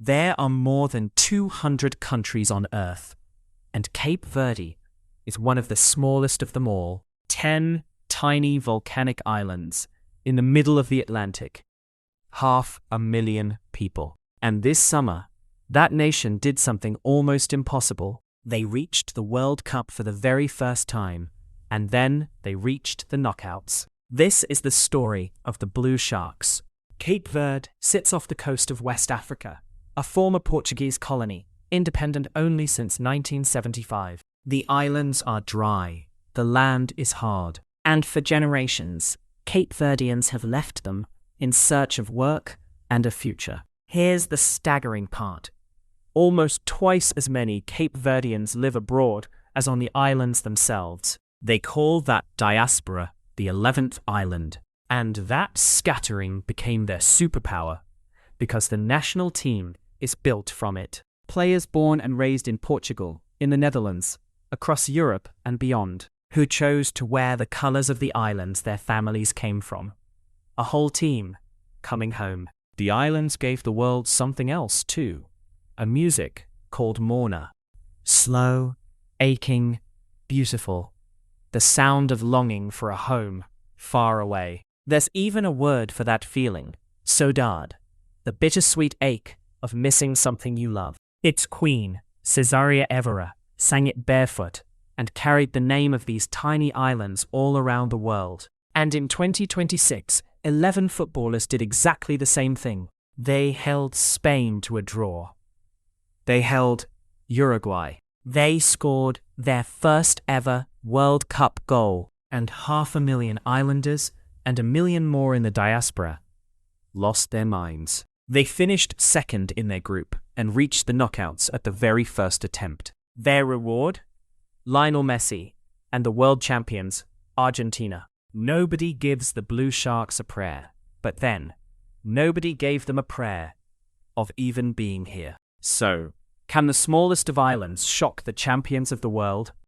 There are more than 200 countries on Earth, and Cape Verde is one of the smallest of them all. 10 tiny volcanic islands in the middle of the Atlantic. 500,000 people. And this summer, that nation did something almost impossible. They reached the World Cup for the very first time, and then they reached the knockouts. This is the story of the Blue Sharks. Cape Verde sits off the coast of West Africa, a former Portuguese colony, independent only since 1975. The islands are dry, the land is hard, and for generations, Cape Verdeans have left them in search of work and a future. Here's the staggering part. Almost twice as many Cape Verdeans live abroad as on the islands themselves. They call that diaspora the 11th island, and that scattering became their superpower because the national team is built from it. Players born and raised in Portugal, in the Netherlands, across Europe and beyond, who chose to wear the colors of the islands their families came from. A whole team coming home. The islands gave the world something else too, a music called Morna. Slow, aching, beautiful. The sound of longing for a home far away. There's even a word for that feeling, saudade, the bittersweet ache of missing something you love. Its queen, Cesaria Evora, sang it barefoot and carried the name of these tiny islands all around the world. And in 2026, 11 footballers did exactly the same thing. They held Spain to a draw. They held Uruguay. They scored their first ever World Cup goal, and 500,000 islanders and 1 million more in the diaspora lost their minds. They finished second in their group and reached the knockouts at the very first attempt. Their reward? Lionel Messi and the world champions, Argentina. Nobody gives the Blue Sharks a prayer, but then, nobody gave them a prayer of even being here. So, can the smallest of islands shock the champions of the world?